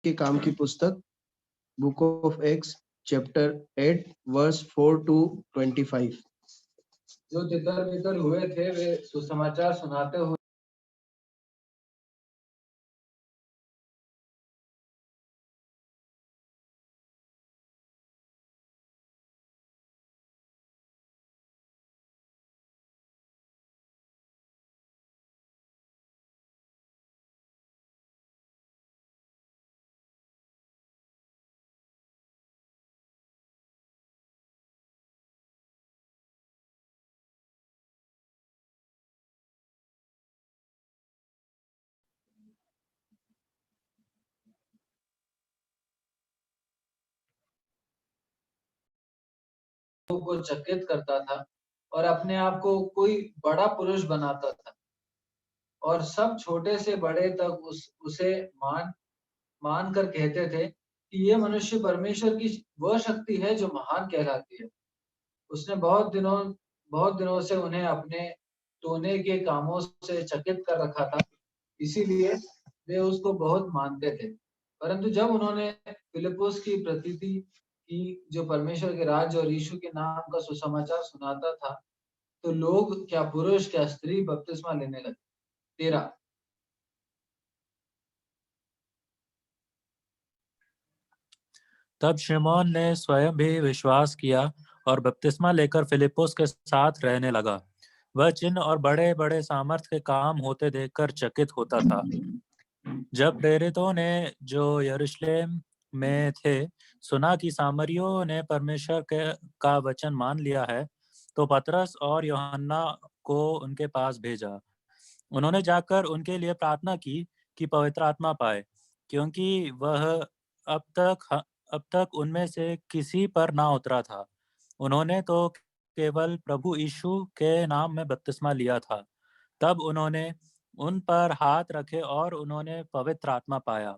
के काम की पुस्तक book of Ex chapter 8 verse 4 to 25। जो तितर बितर हुए थे वे सुसमाचार सुनाते हुए को चकित करता था और अपने आप को कोई बड़ा पुरुष बनाता था, और सब छोटे से बड़े तक उसे मान कर कहते थे कि ये मनुष्य परमेश्वर की वह शक्ति है जो महान कहलाती है। उसने बहुत दिनों से उन्हें अपने टोने के कामों से चकित कर रखा था, इसीलिए वे उसको बहुत मानते थे। परंतु जब उन्होंने फिलिप्पुस की प्रतीति की, जो परमेश्वर के राज्य और यीशु के नाम का सुसमाचार सुनाता था, तो लोग क्या पुरुष क्या स्त्री बपतिस्मा लेने लगे। 13। तब शिमोन ने स्वयं भी विश्वास किया और बपतिस्मा लेकर फिलिप्पुस के साथ रहने लगा। वह चिन्ह और बड़े बड़े सामर्थ के काम होते देखकर चकित होता था। जब प्रेरितों ने जो यरूशलेम में थे सुना कि सामरियों ने परमेश्वर का वचन मान लिया है, तो पतरस और यूहन्ना को उनके पास भेजा। उन्होंने जाकर उनके लिए प्रार्थना की कि पवित्र आत्मा पाए, क्योंकि वह अब तक उनमें से किसी पर ना उतरा था। उन्होंने तो केवल प्रभु यीशु के नाम में बपतिस्मा लिया था। तब उन्होंने उन पर हाथ रखे और उन्होंने पवित्र आत्मा पाया।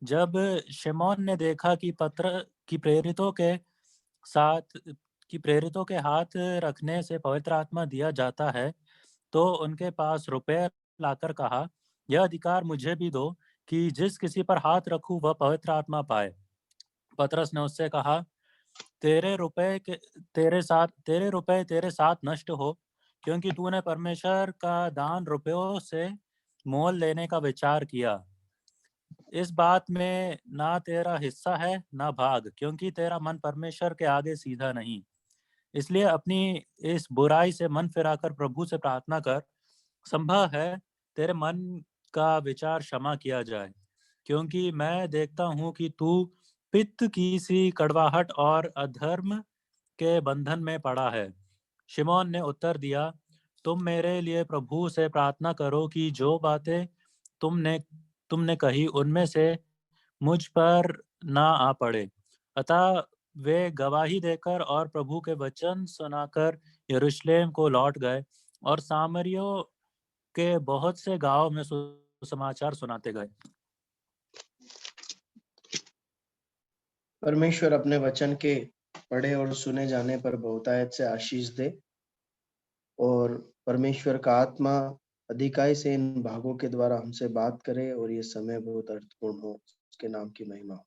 जब शिमोन ने देखा कि प्रेरितों के हाथ रखने से पवित्र आत्मा दिया जाता है, तो उनके पास रुपए लाकर कहा, यह अधिकार मुझे भी दो कि जिस किसी पर हाथ रखूं वह पवित्र आत्मा पाए। पतरस ने उससे कहा, तेरे रुपए तेरे साथ नष्ट हो, क्योंकि तूने परमेश्वर का दान रुपयों से मोल लेने का विचार किया। इस बात में ना तेरा हिस्सा है ना भाग, क्योंकि तेरा मन परमेश्वर के आगे सीधा नहीं। इसलिए अपनी इस बुराई से मन फिराकर प्रभु से प्रार्थना कर, संभव है तेरे मन का विचार क्षमा किया जाए, क्योंकि मैं देखता हूँ कि तू पित्त की सी कड़वाहट और अधर्म के बंधन में पड़ा है। शिमोन ने उत्तर दिया, तुम मेरे लिए प्रभु से प्रार्थना करो कि जो बातें तुमने कही उनमें से मुझ पर ना आ पड़े। अतः वे गवाही देकर और प्रभु के वचन सुनाकर यरूशलेम को लौट गए और सामरियों के बहुत से गांवों में सुसमाचार सुनाते गए। परमेश्वर अपने वचन के पढ़े और सुने जाने पर बहुतायत से आशीष दे, और परमेश्वर का आत्मा अधिकाई से इन भागों के द्वारा हमसे बात करे और ये समय बहुत अर्थपूर्ण हो। उसके नाम की महिमा हो।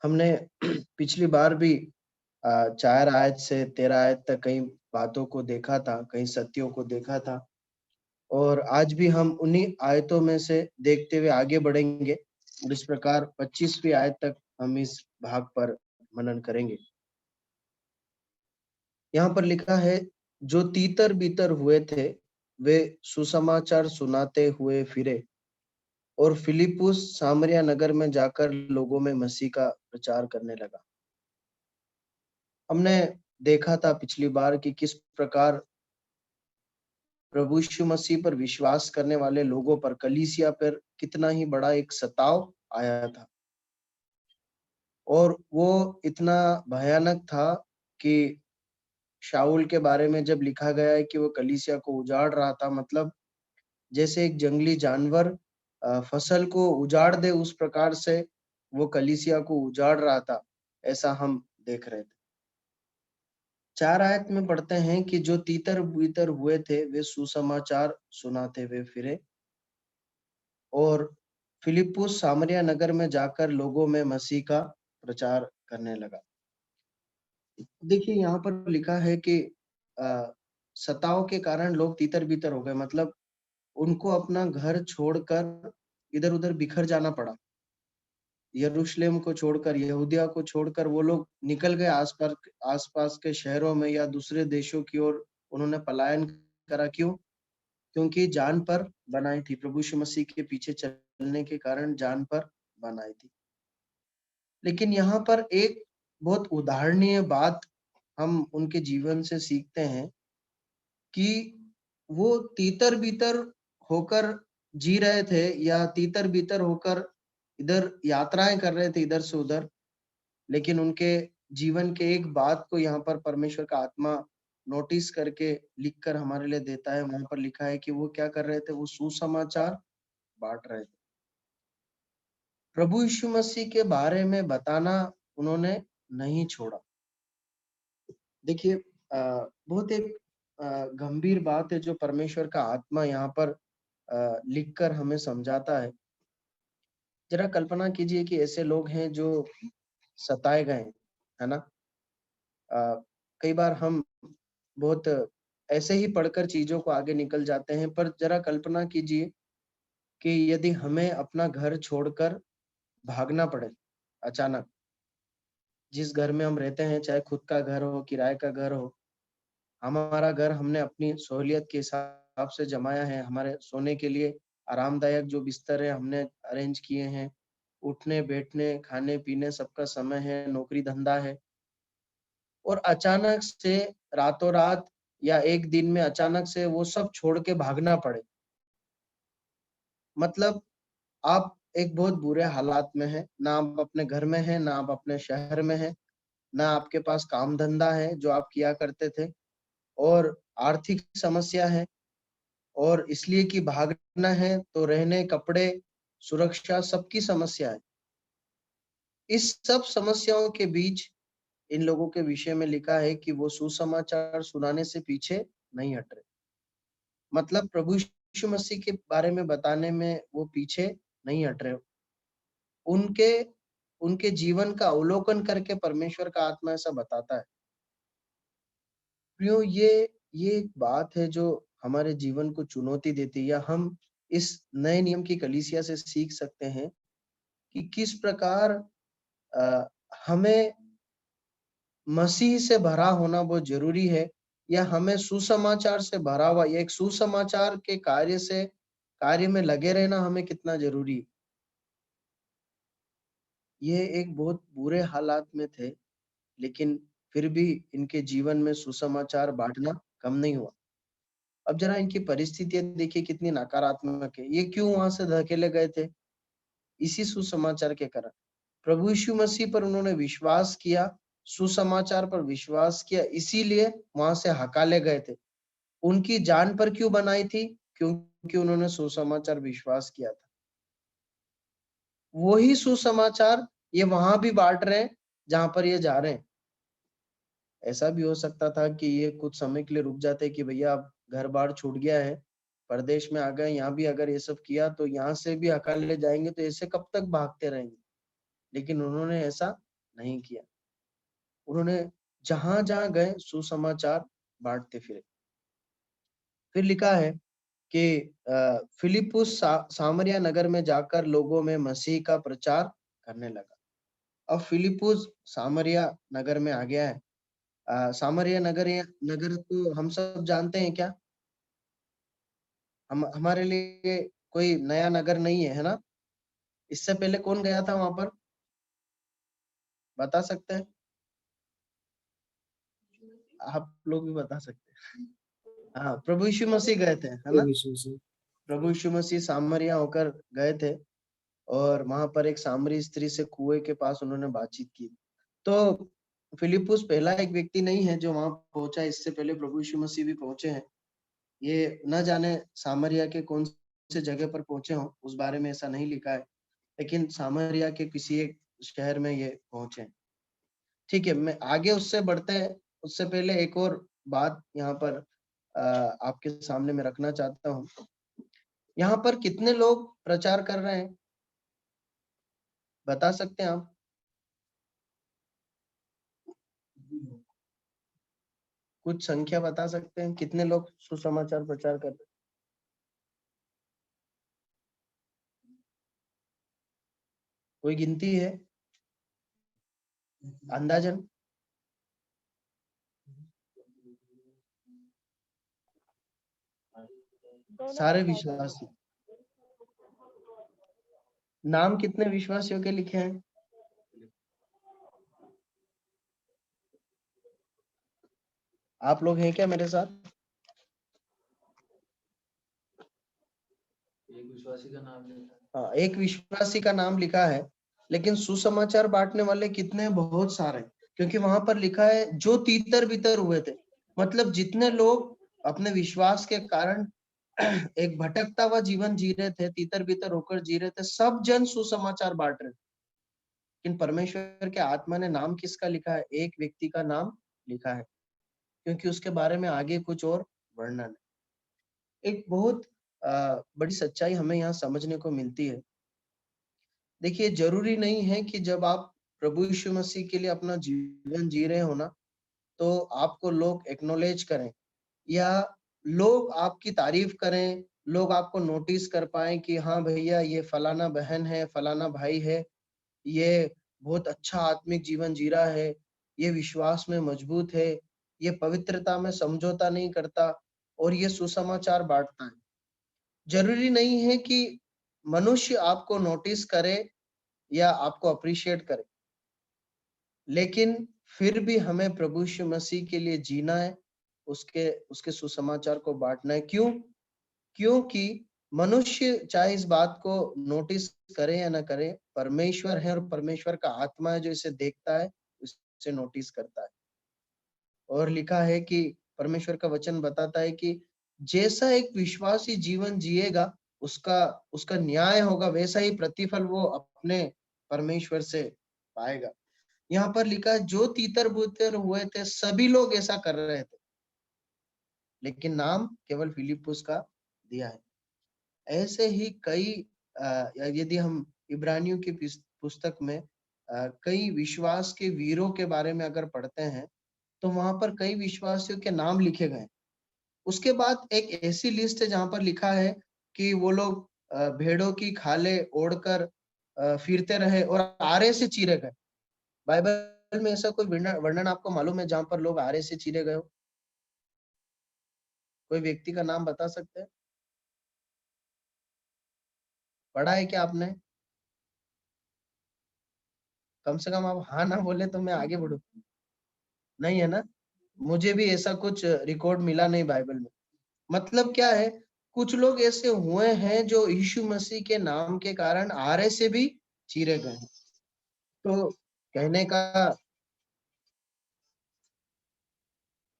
हमने पिछली बार भी 4 आयत से 13 आयत तक कई बातों को देखा था, कई सत्यों को देखा था, और आज भी हम उन्हीं आयतों में से देखते हुए आगे बढ़ेंगे। और इस प्रकार 25वीं आयत तक हम इस भाग पर मनन करेंगे। यहाँ पर लिखा है, जो तीतर बीतर हुए थे वे सुसमाचार सुनाते हुए फिरे, और फिलिप्पुस सामरिया नगर में जाकर लोगों में मसीह का प्रचार करने लगा। हमने देखा था पिछली बार कि किस प्रकार प्रभु यीशु मसीह पर विश्वास करने वाले लोगों पर, कलीसिया पर कितना ही बड़ा एक सताव आया था, और वो इतना भयानक था कि शाऊल के बारे में जब लिखा गया है कि वो कलीसिया को उजाड़ रहा था, मतलब जैसे एक जंगली जानवर फसल को उजाड़ दे, उस प्रकार से वो कलीसिया को उजाड़ रहा था, ऐसा हम देख रहे थे। 4 आयत में पढ़ते हैं कि जो तीतर बीतर हुए थे वे सुसमाचार सुनाते हुए फिरे, और फिलिप्पुस सामरिया नगर में जाकर लोगों में मसीह का प्रचार करने लगा। देखिए यहाँ पर लिखा है कि सताव के कारण लोग तितर-बितर हो गए, मतलब उनको अपना घर छोड़कर इधर-उधर बिखर जाना पड़ा। यरूशलेम को छोड़कर, यहूदिया को छोड़कर वो लोग निकल गए आस-पास के शहरों में या दूसरे देशों की ओर उन्होंने पलायन करा। क्यों? क्योंकि जान पर बनाई थी, प्रभु यीशु मसीह के पीछे चलने के कारण जान पर बनाई थी। लेकिन यहाँ पर एक बहुत उदाहरणीय बात हम उनके जीवन से सीखते हैं कि वो तीतर-बीतर होकर जी रहे थे या तीतर-बीतर होकर इधर यात्राएँ कर रहे थे इधर से उधर, लेकिन उनके जीवन के एक बात को यहाँ पर परमेश्वर का आत्मा नोटिस करके लिखकर हमारे लिए देता है। वहाँ पर लिखा है कि वो क्या कर रहे थे? वो सुसमाचार बाँट रहे थे। प्रभु यीशु मसीह के बारे में बताना उन्होंने नहीं छोड़ा। देखिए बहुत एक गंभीर बात है जो परमेश्वर का आत्मा यहाँ पर लिखकर हमें समझाता है। ज़रा कल्पना कीजिए कि ऐसे लोग हैं जो सताए गए हैं, है ना? कई बार हम बहुत ऐसे ही पढ़कर चीज़ों को आगे निकल जाते हैं, पर ज़रा कल्पना कीजिए कि यदि हमें अपना घर छोड़कर भागना पड़े अचानक, जिस घर में हम रहते हैं, चाहे खुद का घर हो, किराए का घर हो, हमारा घर हमने अपनी सहूलियत के हिसाब से जमाया है, हमारे सोने के लिए आरामदायक जो बिस्तर है हमने अरेंज किए हैं, उठने-बैठने, खाने-पीने सबका समय है, नौकरी-धंधा है और अचानक से रातों-रात या एक दिन में अचानक से वो सब छोड़ के भागना पड़े। मतलब आप एक बहुत बुरे हालात में हैं, ना आप अपने घर में हैं, ना आप अपने शहर में हैं, ना आपके पास काम-धंधा है जो आप किया करते थे और आर्थिक समस्या है और इसलिए कि भागना है तो रहने, कपड़े, सुरक्षा सबकी समस्या है। इस सब समस्याओं के बीच इन लोगों के विषय में लिखा है कि वो सुसमाचार सुनाने से पीछे नहीं हट रहे। मतलब प्रभु यीशु मसीह के बारे में बताने में वो पीछे नहीं हट रहे। उनके उनके जीवन का अवलोकन करके परमेश्वर का आत्मा ऐसा बताता है। प्रियो ये एक बात है जो हमारे जीवन को चुनौती देती है या हम इस नए नियम की कलीसिया से सीख सकते हैं कि किस प्रकार अ, हमें मसीह से भरा होना बहुत ज़रूरी है या हमें सुसमाचार से भरा हुआ या एक सुसमाचार के कार्य में लगे रहना हमें कितना ज़रूरी है। ये एक बहुत बुरे हालात में थे, लेकिन फिर भी इनके जीवन में सुसमाचार बाँटना कम नहीं हुआ। अब ज़रा इनकी परिस्थितियाँ देखिए कितनी नकारात्मक है। ये क्यों वहाँ से धकेले गए थे? इसी सुसमाचार के कारण। प्रभु यीशु मसीह पर उन्होंने विश्वास किया, सुसमाचार पर विश्वास किया, इसीलिए वहाँ से हकाले गए थे। उनकी जान पर क्यों बनाई थी? क्योंकि उन्होंने सुसमाचार विश्वास किया था। वही सुसमाचार ये वहाँ भी बाँट रहे हैं, जहाँ पर ये जा रहे हैं। ऐसा भी हो सकता था कि ये कुछ समय के लिए रुक जाते कि भैया अब घर-बार छूट गया है, परदेश में आ गए, यहाँ भी अगर ये सब किया तो यहाँ से भी हकाले जाएँगे तो ऐसे कब तक भागते रहेंगे? लेकिन उन्होंने ऐसा नहीं किया। उन्होंने जहाँ-जहाँ गए सुसमाचार बाँटते फिरे। फिर लिखा है कि फिलिप्पुस सामरिया नगर में जाकर लोगों में मसीह का प्रचार करने लगा। अब फिलिप्पुस सामरिया नगर में आ गया है। सामरिया नगर को हम सब जानते हैं क्या? हम हमारे लिए कोई नया नगर नहीं है, है ना? इससे पहले कौन गया था वहाँ पर? बता सकते हैं? आप लोग भी बता सकते हैं। हाँ, प्रभु यीशु मसीह गए थे, है ना? प्रभु यीशु मसीह सामरिया होकर गए थे और वहाँ पर एक सामरी स्त्री से कुएँ के पास उन्होंने बातचीत की। तो फिलिप्पुस पहला एक व्यक्ति नहीं है जो वहाँ पहुँचा, इससे पहले प्रभु यीशु मसीह भी पहुँचे हैं। ये न जाने सामरिया के कौन से जगह पर पहुँचे हों, उस बारे में ऐसा नहीं लिखा है, लेकिन सामरिया के किसी एक शहर में ये पहुँचे। ठीक है, मैं आगे उससे बढ़ते हैं, उससे पहले एक और बात यहाँ पर आपके सामने मैं रखना चाहता हूँ। यहाँ पर कितने लोग प्रचार कर रहे हैं? बता सकते हैं आप? कुछ संख्या बता सकते हैं कितने लोग सुसमाचार प्रचार कर रहे हैं? कोई गिनती है अंदाजन? सारे विश्वासी। नाम कितने विश्वासियों के लिखे हैं? आप लोग हैं क्या मेरे साथ? एक विश्वासी का नाम लिखा है। हाँ, एक विश्वासी का नाम लिखा है, लेकिन सुसमाचार बांटने वाले कितने? बहुत सारे। क्योंकि वहां पर लिखा है जो तीतर बितर हुए थे, मतलब जितने लोग अपने विश्वास के कारण एक भटकता हुआ जीवन जी रहे थे, तीतर बितर होकर जी रहे थे, सब जन सुसमाचार बांट रहे थे। लेकिन परमेश्वर के आत्मा ने नाम किसका लिखा है? एक व्यक्ति का नाम लिखा है, क्योंकि उसके बारे में आगे कुछ और वर्णन है। एक बहुत बड़ी सच्चाई हमें यहाँ समझने को मिलती है। देखिए, जरूरी नहीं है कि जब आप प्रभु यीशु मसीह के लिए अपना जीवन जी रहे हो ना, तो आपको लोग एक्नॉलेज करें या लोग आपकी तारीफ करें, लोग आपको नोटिस कर पाए कि हाँ भैया, ये फलाना बहन है, फलाना भाई है, ये बहुत अच्छा आत्मिक जीवन जी रहा है, ये विश्वास में मजबूत है, ये पवित्रता में समझौता नहीं करता और ये सुसमाचार बांटता है। जरूरी नहीं है कि मनुष्य आपको नोटिस करे या आपको अप्रिशिएट करे, लेकिन फिर भी हमें प्रभु यीशु मसीह के लिए जीना है, उसके उसके सुसमाचार को बांटना है। क्यों? क्योंकि मनुष्य चाहे इस बात को नोटिस करे या ना करे, परमेश्वर है और परमेश्वर का आत्मा है जो इसे देखता है, इसे नोटिस करता है। और लिखा है कि परमेश्वर का वचन बताता है कि जैसा एक विश्वासी जीवन जिएगा, उसका उसका न्याय होगा, वैसा ही प्रतिफल वो अपने परमेश्वर से पाएगा। यहाँ पर लिखा है जो तीतर बुतर हुए थे सभी लोग ऐसा कर रहे थे, लेकिन नाम केवल फिलिप्पुस का दिया है। ऐसे ही कई यदि हम इब्रानियों की पुस्तक में कई विश्वास के वीरों के बारे में अगर पढ़ते हैं, तो वहां पर कई विश्वासियों के नाम लिखे गए। उसके बाद एक ऐसी लिस्ट है जहां पर लिखा है कि वो लोग भेड़ों की खाले ओढ़कर फिरते रहे और आरे से चीरे गए। बाइबल में ऐसा कोई वर्णन आपको मालूम है जहां पर लोग आरे से चीरे गए हो? कोई व्यक्ति का नाम बता सकते हैं? पढ़ा है क्या आपने? कम से कम आप हाँ ना बोले तो मैं आगे बढ़ू। नहीं है ना? मुझे भी ऐसा कुछ रिकॉर्ड मिला नहीं बाइबल में। मतलब क्या है, कुछ लोग ऐसे हुए हैं जो यीशु मसीह के नाम के कारण आरे से भी चीरे गए हैं। तो कहने का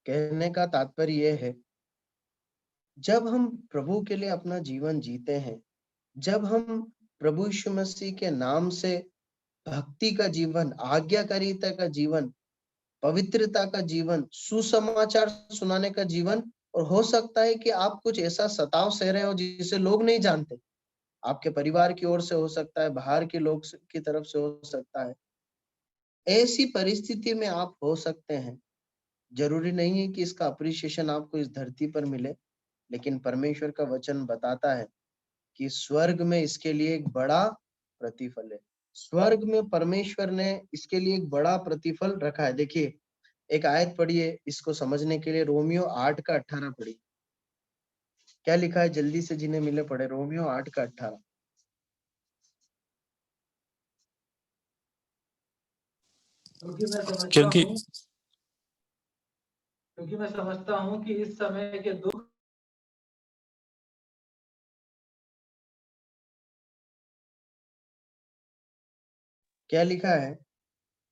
कहने का तात्पर्य ये है, जब हम प्रभु के लिए अपना जीवन जीते हैं, जब हम प्रभु यीशु मसीह के नाम से भक्ति का जीवन, आज्ञाकारिता का जीवन, पवित्रता का जीवन, सुसमाचार सुनाने का जीवन, और हो सकता है कि आप कुछ ऐसा सताव सह रहे हो जिसे लोग नहीं जानते, आपके परिवार की ओर से हो सकता है, बाहर के लोग की तरफ से हो सकता है। ऐसी परिस्थिति में आप हो सकते हैं। जरूरी नहीं है कि इसका अप्रिशिएशन आपको इस धरती पर मिले, लेकिन परमेश्वर का वचन बताता है कि स्वर्ग में इसके लिए एक बड़ा प्रतिफल है। स्वर्ग में परमेश्वर ने इसके लिए एक बड़ा प्रतिफल रखा है। देखिए, एक आयत पढ़िए इसको समझने के लिए, रोमियो 8 का 18 पढ़िए। क्या लिखा है? जल्दी से जिन्हें मिले पढ़े, रोमियो 8 का 18। क्योंकि मैं समझता क्योंकि हूँ क्योंकि मैं समझता हूँ कि इस समय के दुख क्या लिखा है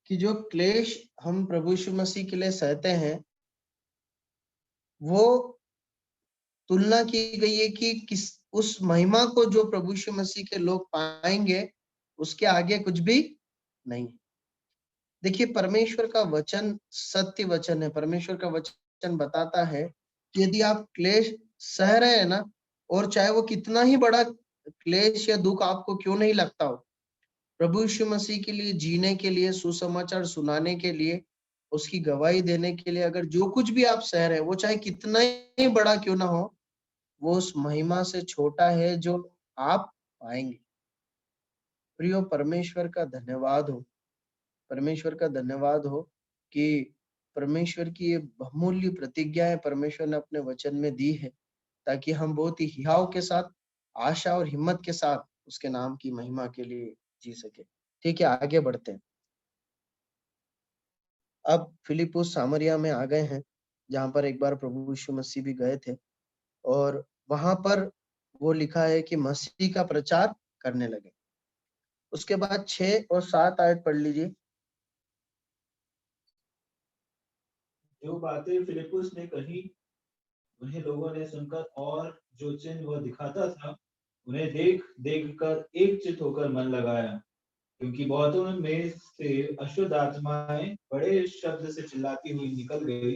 कि जो क्लेश हम प्रभु यीशु मसीह के लिए सहते हैं, वो तुलना की गई है कि किस उस महिमा को जो प्रभु यीशु मसीह के लोग पाएंगे, उसके आगे कुछ भी नहीं। देखिए, परमेश्वर का वचन सत्य वचन है। परमेश्वर का वचन बताता है कि यदि आप क्लेश सह रहे हैं ना, और चाहे वो कितना ही बड़ा क्लेश या दुख आपको क्यों नहीं लगता हो, प्रभु यीशु मसीह के लिए जीने के लिए, सुसमाचार सुनाने के लिए, उसकी गवाही देने के लिए अगर जो कुछ भी आप सह रहे हैं वो चाहे कितना ही बड़ा क्यों ना हो, वो उस महिमा से छोटा है जो आप पाएंगे। प्रियो, परमेश्वर का धन्यवाद हो, परमेश्वर का धन्यवाद हो कि परमेश्वर की ये बहुमूल्य प्रतिज्ञाएं परमेश्वर ने अपने वचन में दी है, ताकि हम बहुत ही हियाव के साथ, आशा और हिम्मत के साथ उसके नाम की महिमा के लिए जी सके। ठीक है, आगे बढ़ते हैं। अब फिलिपुस सामरिया में आ गए हैं, जहां पर एक बार प्रभु यीशु मसीह भी गए थे, और वहां पर वो लिखा है कि मसीह का प्रचार करने लगे। उसके बाद 6 और 7 आयत पढ़ लीजिए। जो बातें फिलिपुस ने कही उन्हें लोगों ने सुनकर, और जो चिन्ह वह दिखाता था उन्हें देख देख कर एक चित होकर मन लगाया, क्योंकि बहुतों में से अशुद्ध आत्माएं बड़े शब्द से चिल्लाती हुई निकल गई,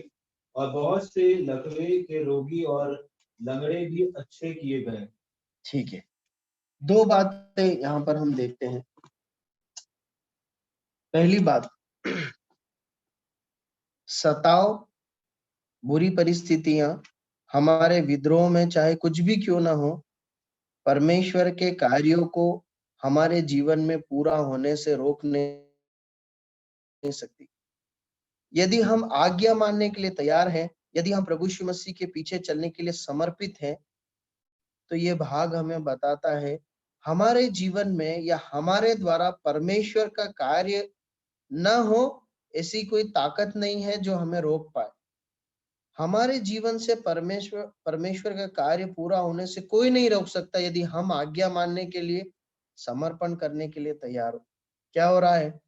और बहुत से लकवे के रोगी और लंगड़े भी अच्छे किए गए। ठीक है, 2 बातें यहाँ पर हम देखते हैं। पहली बात, सताव, बुरी परिस्थितियां, हमारे विद्रोह में चाहे कुछ भी क्यों ना हो, परमेश्वर के कार्यों को हमारे जीवन में पूरा होने से रोक नहीं सकती। यदि हम आज्ञा मानने के लिए तैयार हैं, यदि हम प्रभु यीशु मसीह के पीछे चलने के लिए समर्पित हैं, तो ये भाग हमें बताता है हमारे जीवन में या हमारे द्वारा परमेश्वर का कार्य न हो, ऐसी कोई ताकत नहीं है जो हमें रोक पाए। हमारे जीवन से परमेश्वर का कार्य पूरा होने से कोई नहीं रोक सकता, यदि हम आज्ञा मानने के लिए, समर्पण करने के लिए तैयार हो। क्या हो रहा है?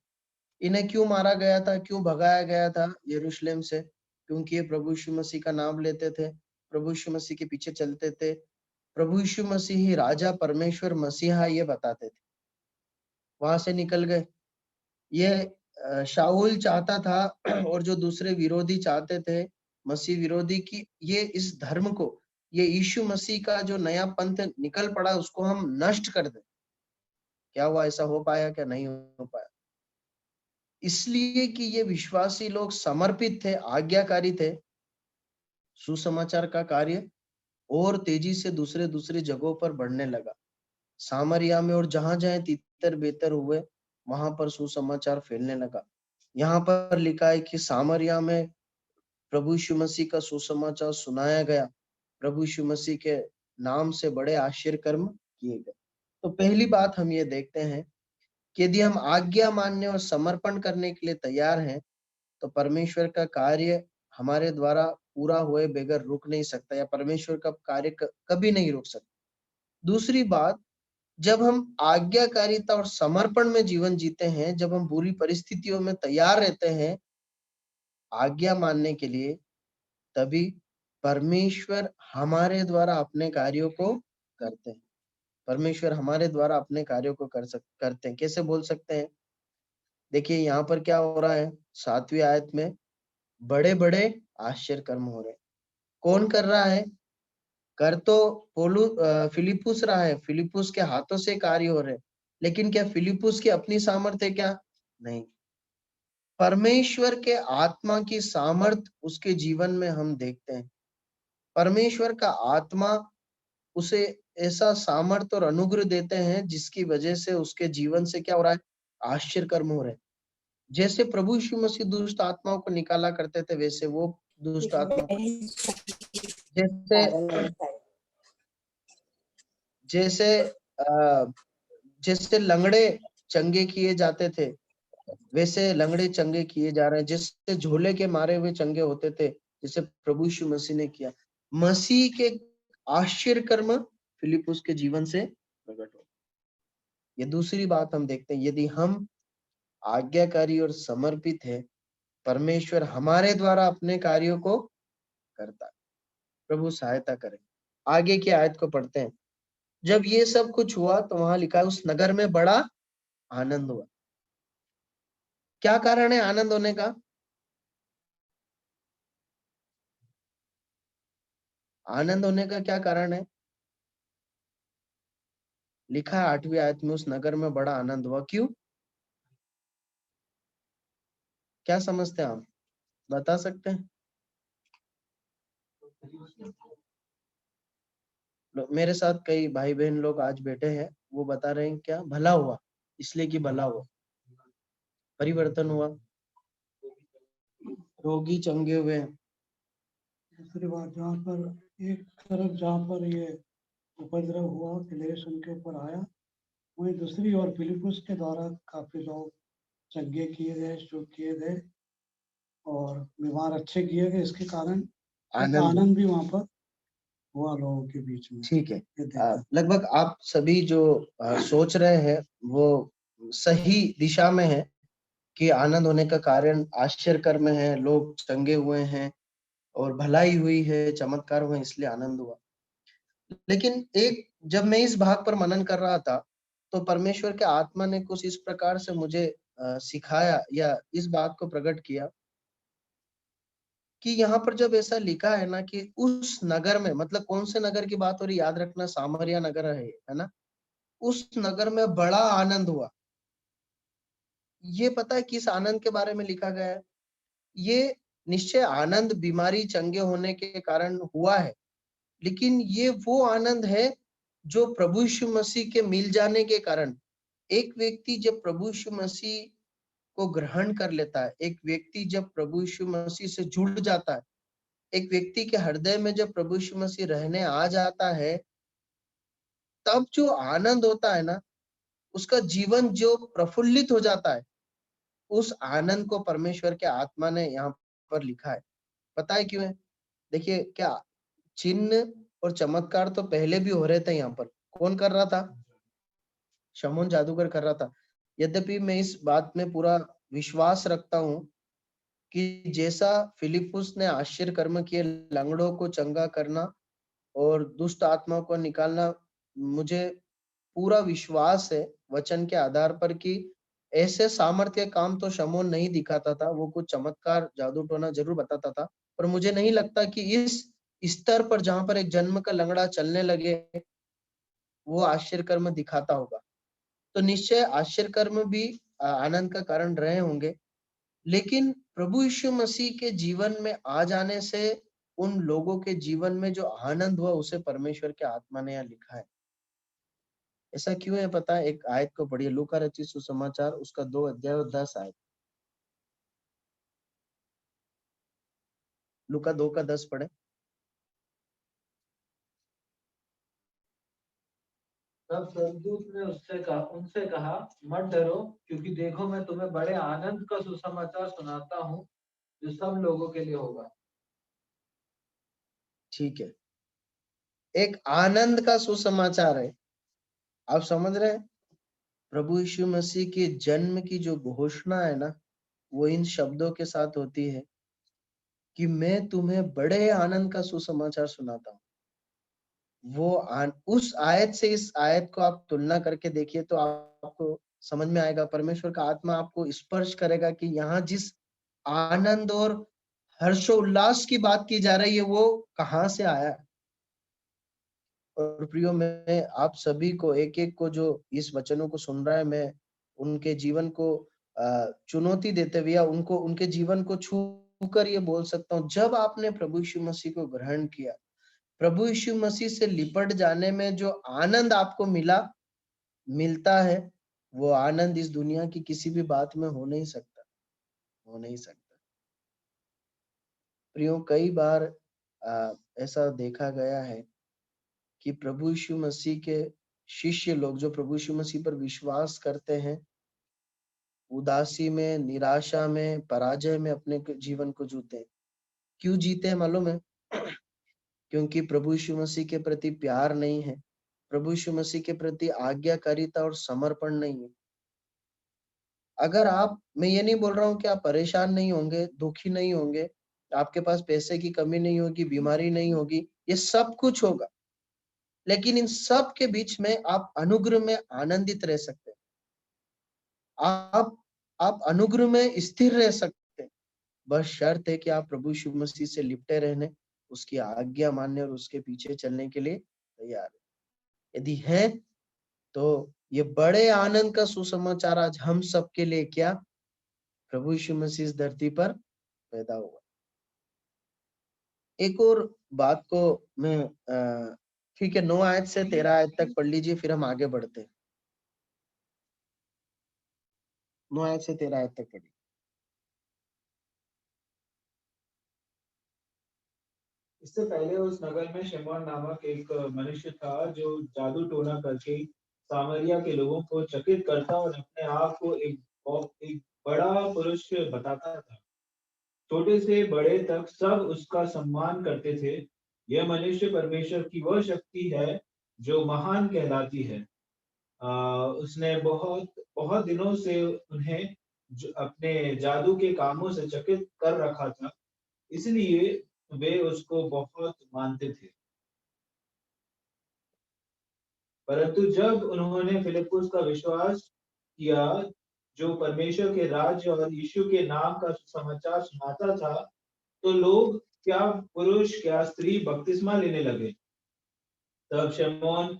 इन्हें क्यों मारा गया था, क्यों भगाया गया था यरूशलेम से? क्योंकि ये प्रभु यीशु मसीह का नाम लेते थे, प्रभु यीशु मसीह के पीछे चलते थे, प्रभु यीशु मसीह ही राजा, परमेश्वर, मसीहा ये बताते थे। वहां से निकल गए। ये शाऊल चाहता था और जो दूसरे विरोधी चाहते थे, मसीह विरोधी, की ये इस धर्म को, ये यीशु मसीह का जो नया पंथ निकल पड़ा उसको हम नष्ट कर दें। क्या हुआ? ऐसा हो पाया? क्या नहीं हो पाया? इसलिए कि ये विश्वासी लोग समर्पित थे, आज्ञाकारी थे। सुसमाचार का कार्य और तेजी से दूसरे दूसरे जगहों पर बढ़ने लगा। सामरिया में और जहां जहां तितर बेतर हुए, वहां पर सुसमाचार फैलने लगा। यहाँ पर लिखा है कि सामरिया में प्रभु यीशु मसीह का सुसमाचार सुनाया गया, प्रभु यीशु मसीह के नाम से बड़े आश्चर्य कर्म किए गए। तो पहली बात हम ये देखते हैं कि यदि हम आज्ञा मानने और समर्पण करने के लिए तैयार हैं, तो परमेश्वर का कार्य हमारे द्वारा पूरा हुए बगैर रुक नहीं सकता, या परमेश्वर का कार्य कभी नहीं रुक सकता। दूसरी बात, जब हम आज्ञाकारिता और समर्पण में जीवन जीते हैं, जब हम बुरी परिस्थितियों में तैयार रहते हैं आज्ञा मानने के लिए, तभी परमेश्वर हमारे द्वारा अपने कार्यों को करते हैं। परमेश्वर हमारे द्वारा अपने कार्यों को करते हैं। कैसे बोल सकते हैं? देखिए यहाँ पर क्या हो रहा है, 7वीं आयत में बड़े बड़े आश्चर्य कर्म हो रहे हैं। कौन कर रहा है? कर तो फिलिपुस रहा है, फिलिपुस के हाथों से कार्य हो रहे हैं, लेकिन क्या फिलिपुस की अपनी सामर्थ्य है? क्या नहीं। परमेश्वर के आत्मा की सामर्थ उसके जीवन में हम देखते हैं। परमेश्वर का आत्मा उसे ऐसा सामर्थ और अनुग्रह देते हैं जिसकी वजह से उसके जीवन से क्या हो रहा है? आश्चर्य कर्म हो रहे हैं। जैसे प्रभु यीशु मसीह दुष्ट आत्माओं को निकाला करते थे, वैसे वो दुष्ट आत्मा, जैसे जैसे जैसे लंगड़े चंगे किए जाते थे, वैसे लंगड़े चंगे किए जा रहे हैं। जैसे झोले के मारे हुए चंगे होते थे, जैसे प्रभु यीशु मसीह ने किया। मसीह के आश्चर्य कर्म फिलिपुस के जीवन से प्रकट हो। ये दूसरी बात हम देखते हैं, यदि हम आज्ञाकारी और समर्पित है, परमेश्वर हमारे द्वारा अपने कार्यों को करता है। प्रभु सहायता करें। आगे की आयत को पढ़ते हैं। जब ये सब कुछ हुआ तो वहां लिखा है उस नगर में बड़ा आनंद हुआ। क्या कारण है आनंद होने का? आनंद होने का क्या कारण है? लिखा है 8वीं आयत में उस नगर में बड़ा आनंद हुआ। क्यों? क्या समझते हैं आप, बता सकते हैं? मेरे साथ कई भाई बहन लोग आज बैठे हैं, वो बता रहे हैं क्या भला हुआ, इसलिए कि भला हुआ, परिवर्तन हुआ, रोगी चंगे हुए। दूसरी बात, जहाँ पर एक तरफ जहाँ पर ये उपद्रव हुआ, क्लेश उनके ऊपर आया, वहीं दूसरी ओर फिलिपुस के द्वारा काफी लोग चंगे किए गए, शुभ किए गए और बीमार अच्छे किए गए। इसके कारण एक आनंद। आनंद भी वहाँ पर हुआ लोगों के बीच में। ठीक है, ये देखा। लगभग आप सभी जो सोच रहे हैं वो सही दिशा में है कि आनंद होने का कारण आश्चर्य कर्म है, लोग चंगे हुए हैं और भलाई हुई है, चमत्कार हुए, इसलिए आनंद हुआ। लेकिन एक जब मैं इस भाग पर मनन कर रहा था तो परमेश्वर के आत्मा ने कुछ इस प्रकार से मुझे सिखाया या इस बात को प्रकट किया कि यहाँ पर जब ऐसा लिखा है ना कि उस नगर में, मतलब कौन से नगर की बात हो रही, याद रखना सामरिया नगर है ना, उस नगर में बड़ा आनंद हुआ। ये पता है किस आनंद के बारे में लिखा गया है? ये निश्चय आनंद बीमारी चंगे होने के कारण हुआ है, लेकिन ये वो आनंद है जो प्रभु यीशु मसीह के मिल जाने के कारण। एक व्यक्ति जब प्रभु यीशु मसीह को ग्रहण कर लेता है, एक व्यक्ति जब प्रभु यीशु मसीह से जुड़ जाता है, एक व्यक्ति के हृदय में जब प्रभु यीशु मसीह रहने आ जाता है, तब जो आनंद होता है ना, उसका जीवन जो प्रफुल्लित हो जाता है, उस आनंद को परमेश्वर के आत्मा ने यहाँ पर लिखा है। पता है क्यों है? देखिए, क्या चिन्ह और चमत्कार तो पहले भी हो रहे थे यहाँ पर। कौन कर रहा था? शमौन जादूगर कर रहा था। यद्यपि मैं इस बात में पूरा विश्वास रखता हूँ कि जैसा फिलिपुस ने आश्चर्य कर्म किए, लंगड़ों को चंगा करना और दुष्ट आत्मा को निकालना, मुझे पूरा विश्वास है वचन के आधार पर कि ऐसे सामर्थ्य काम तो शमौन नहीं दिखाता था, वो कुछ चमत्कार जादू टोना जरूर बताता था, पर मुझे नहीं लगता कि इस स्तर पर जहां पर एक जन्म का लंगड़ा चलने लगे वो आश्चर्य कर्म दिखाता होगा। तो निश्चय आश्चर्य कर्म भी आनंद का कारण रहे होंगे, लेकिन प्रभु यीशु मसीह के जीवन में आ जाने से उन लोगों के जीवन में जो आनंद हुआ उसे परमेश्वर के आत्मा ने यहाँ लिखा है। ऐसा क्यों है पता है? एक आयत को पढ़िए, लूका रचित सुसमाचार उसका 2 अध्याय और 10 आयत। लूका 2 का 10 पढ़े। तब स्वर्गदूत ने उनसे कहा, मत डरो, क्योंकि देखो मैं तुम्हें बड़े आनंद का सुसमाचार सुनाता हूँ जो सब लोगों के लिए होगा। ठीक है, एक आनंद का सुसमाचार है। आप समझ रहे हैं? प्रभु यीशु मसीह के जन्म की जो घोषणा है ना, वो इन शब्दों के साथ होती है कि मैं तुम्हें बड़े आनंद का सुसमाचार सुनाता हूँ। उस आयत से इस आयत को आप तुलना करके देखिए तो आपको समझ में आएगा, परमेश्वर का आत्मा आपको स्पर्श करेगा कि यहाँ जिस आनंद और हर्षोल्लास की बात की जा रही है वो कहाँ से आया है। और प्रियो, मैं आप सभी को एक एक को जो इस वचनों को सुन रहा है, मैं उनके जीवन को चुनौती देते हुए या उनको उनके जीवन को छू कर ये बोल सकता हूँ, जब आपने प्रभु यीशु मसीह को ग्रहण किया, प्रभु यीशु मसीह से लिपट जाने में जो आनंद आपको मिलता है, वो आनंद इस दुनिया की किसी भी बात में हो नहीं सकता। प्रियो, कई बार ऐसा देखा गया है कि प्रभु यीशु मसीह के शिष्य लोग जो प्रभु यीशु मसीह पर विश्वास करते हैं, उदासी में, निराशा में, पराजय में अपने जीवन को जीते हैं। क्यों जीते हैं मालूम है? क्योंकि प्रभु यीशु मसीह के प्रति प्यार नहीं है, प्रभु यीशु मसीह के प्रति आज्ञाकारिता और समर्पण नहीं है। अगर मैं ये नहीं बोल रहा हूँ कि आप परेशान नहीं होंगे, दुखी नहीं होंगे, आपके पास पैसे की कमी नहीं होगी, बीमारी नहीं होगी, ये सब कुछ होगा, लेकिन इन सब के बीच में आप अनुग्रह में आनंदित रह सकते हैं। आप अनुग्रह में स्थिर रह सकते हैं। बस शर्त है कि आप प्रभु यीशु मसीह से लिपटे रहने, उसकी आज्ञा मानने और उसके पीछे चलने के लिए तैयार है। यदि है तो ये बड़े आनंद का सुसमाचार आज हम सबके लिए क्या प्रभु यीशु मसीह इस धरती पर पैदा हुआ। एक और बात को मैं ठीक है 9 आयत से 13 आयत तक पढ़ लीजिए, फिर हम आगे बढ़ते हैं। 9 आयत से 13 आयत तक पढ़िए। इससे पहले उस नगर में शिमोन नामक एक मनुष्य था जो जादू टोना करके सामरिया के लोगों को चकित करता और अपने आप को एक बड़ा पुरुष बताता था। छोटे से बड़े तक सब उसका सम्मान करते थे। यह मनुष्य परमेश्वर की वह शक्ति है जो महान कहलाती है। उसने बहुत बहुत दिनों से उन्हें अपने जादू के कामों से चकित कर रखा था, इसलिए वे उसको बहुत मानते थे। परंतु जब उन्होंने फिलिपुस का विश्वास किया, जो परमेश्वर के राज्य और यीशु के नाम का समाचार सुनाता था, तो लोग क्या पुरुष क्या स्त्री बपतिस्मा लेने लगे। तब शमौन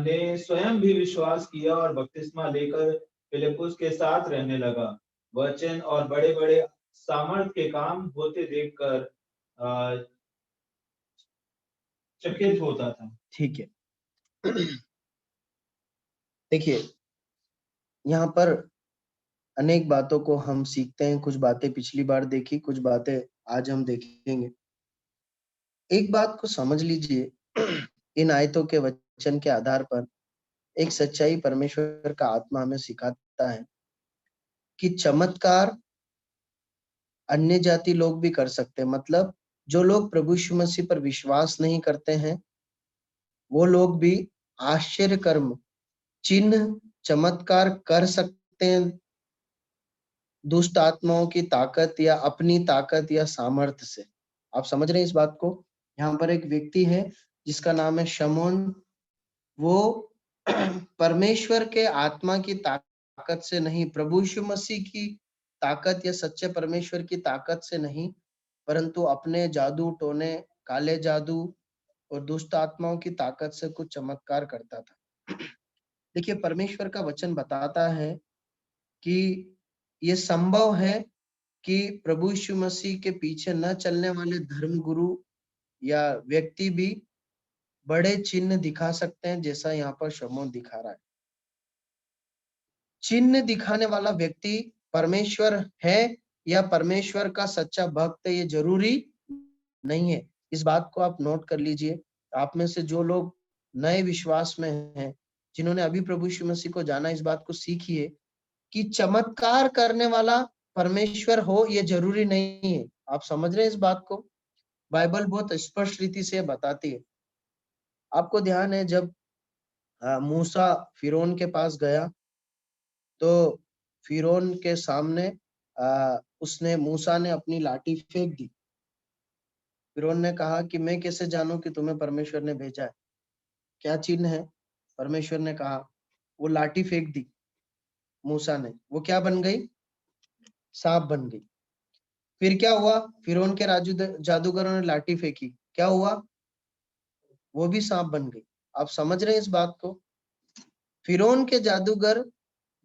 ने स्वयं भी विश्वास किया और बपतिस्मा लेकर फिलिपुस के साथ रहने लगा। वचन और बड़े बड़े सामर्थ के काम होते देखकर चकित होता था। ठीक है। देखिए यहाँ पर अनेक बातों को हम सीखते हैं। कुछ बातें पिछली बार देखी, कुछ बातें आज हम देखेंगे। एक बात को समझ लीजिए, इन आयतों के वचन के आधार पर एक सच्चाई परमेश्वर का आत्मा हमें सिखाता है कि चमत्कार अन्य जाति लोग भी कर सकते हैं। मतलब जो लोग प्रभु यीशु मसीह पर विश्वास नहीं करते हैं, वो लोग भी आश्चर्य कर्म, चिन्ह, चमत्कार कर सकते हैं दुष्ट आत्माओं की ताकत या अपनी ताकत या सामर्थ्य से। आप समझ रहे हैं इस बात को? यहाँ पर एक व्यक्ति है जिसका नाम है शमौन। वो परमेश्वर के आत्मा की ताकत से नहीं, प्रभु यीशु मसीह की ताकत या सच्चे परमेश्वर की ताकत से नहीं, परंतु अपने जादू टोने, काले जादू और दुष्ट आत्माओं की ताकत से कुछ चमत्कार करता था। देखिए परमेश्वर का वचन बताता है कि ये संभव है कि प्रभु यीशु मसीह के पीछे न चलने वाले धर्म गुरु या व्यक्ति भी बड़े चिन्ह दिखा सकते हैं, जैसा यहाँ पर शमौन दिखा रहा है। चिन्ह दिखाने वाला व्यक्ति परमेश्वर है या परमेश्वर का सच्चा भक्त है, ये जरूरी नहीं है। इस बात को आप नोट कर लीजिए। आप में से जो लोग नए विश्वास में हैं, जिन्होंने अभी प्रभु यीशु मसीह को जाना, इस बात को सीखिए कि चमत्कार करने वाला परमेश्वर हो ये जरूरी नहीं है। आप समझ रहे हैं इस बात को? बाइबल बहुत स्पष्ट रीति से बताती है। आपको ध्यान है जब मूसा फिरौन के पास गया तो फिरौन के सामने उसने मूसा ने अपनी लाठी फेंक दी। फिरौन ने कहा कि मैं कैसे जानूं कि तुम्हें परमेश्वर ने भेजा है, क्या चिन्ह है? परमेश्वर ने कहा, वो लाठी फेंक दी मूसा ने, वो क्या बन गई? सांप बन गई। फिर क्या हुआ? फिरौन के जादूगरों ने लाठी फेंकी, क्या हुआ? वो भी सांप बन गई। आप समझ रहे हैं इस बात को? फिरौन के जादूगर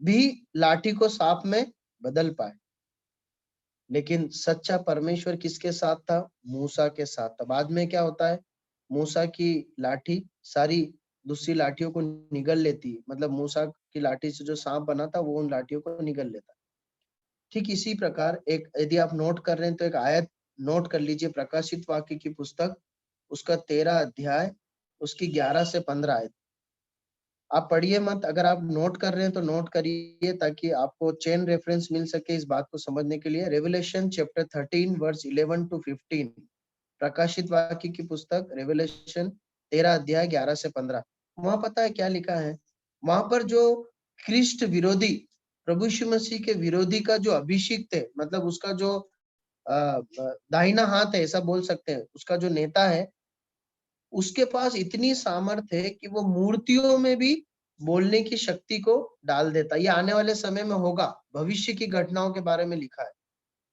भी लाठी को सांप में बदल पाए, लेकिन सच्चा परमेश्वर किसके साथ था? मूसा के साथ था। बाद में क्या होता है? मूसा की लाठी सारी दूसरी लाठियों को निगल लेती है। मतलब मूसा की लाठी से जो सांप बना था वो उन लाठियों को निगल लेता। ठीक इसी प्रकार एक, यदि आप नोट कर रहे हैं तो एक आयत नोट कर लीजिए, प्रकाशित वाक्य की पुस्तक, उसका 13 अध्याय, उसकी 11 से 15 आयत। आप पढ़िए मत, अगर आप नोट कर रहे हैं तो नोट करिए ताकि आपको चेन रेफरेंस मिल सके इस बात को समझने के लिए। रेवलेशन चैप्टर 13 वर्स 11 to 15, प्रकाशित वाक्य की पुस्तक, रेवलेशन 13 अध्याय 11 से 15। वहां पता है क्या लिखा है? वहां पर जो ख्रिस्ट विरोधी, प्रभु यीशु मसीह के विरोधी का जो अभिषिक्त है, मतलब उसका जो दाहिना हाथ है ऐसा बोल सकते हैं, उसका जो नेता है, उसके पास इतनी सामर्थ्य है कि वो मूर्तियों में भी बोलने की शक्ति को डाल देता। ये आने वाले समय में होगा, भविष्य की घटनाओं के बारे में लिखा है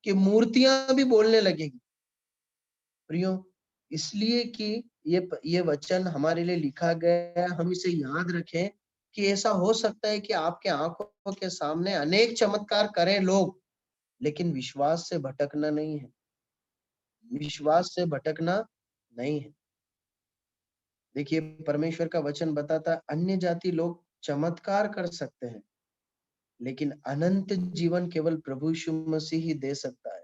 कि मूर्तियां भी बोलने लगेगी। प्रियो, इसलिए कि ये वचन हमारे लिए लिखा गया है, हम इसे याद रखें कि ऐसा हो सकता है कि आपके आंखों के सामने अनेक चमत्कार करें लोग, लेकिन विश्वास से भटकना नहीं है, विश्वास से भटकना नहीं है। देखिए परमेश्वर का वचन बताता है अन्य जाति लोग चमत्कार कर सकते हैं, लेकिन अनंत जीवन केवल प्रभु यीशु मसीह ही दे सकता है।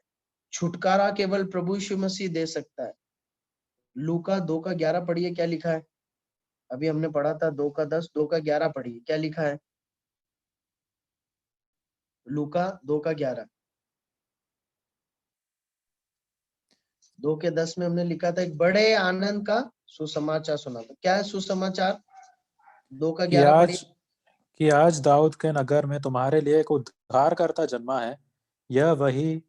छुटकारा केवल प्रभु यीशु मसीह दे सकता है। लूका 2:11 पढ़िए, क्या लिखा है? अभी हमने पढ़ा था 2:10, 2:11 पढ़िए, क्या लिखा है? लूका 2:11, 2:10 में हमने लिखा था एक बड़े आनंद का सुसमाचार सुना था। क्या है सुसमाचार? 2:11 पढ़िए। कि आज दाऊद के नगर में तुम्हारे लिए एक उद्धारकर्ता जन्मा है, यह वही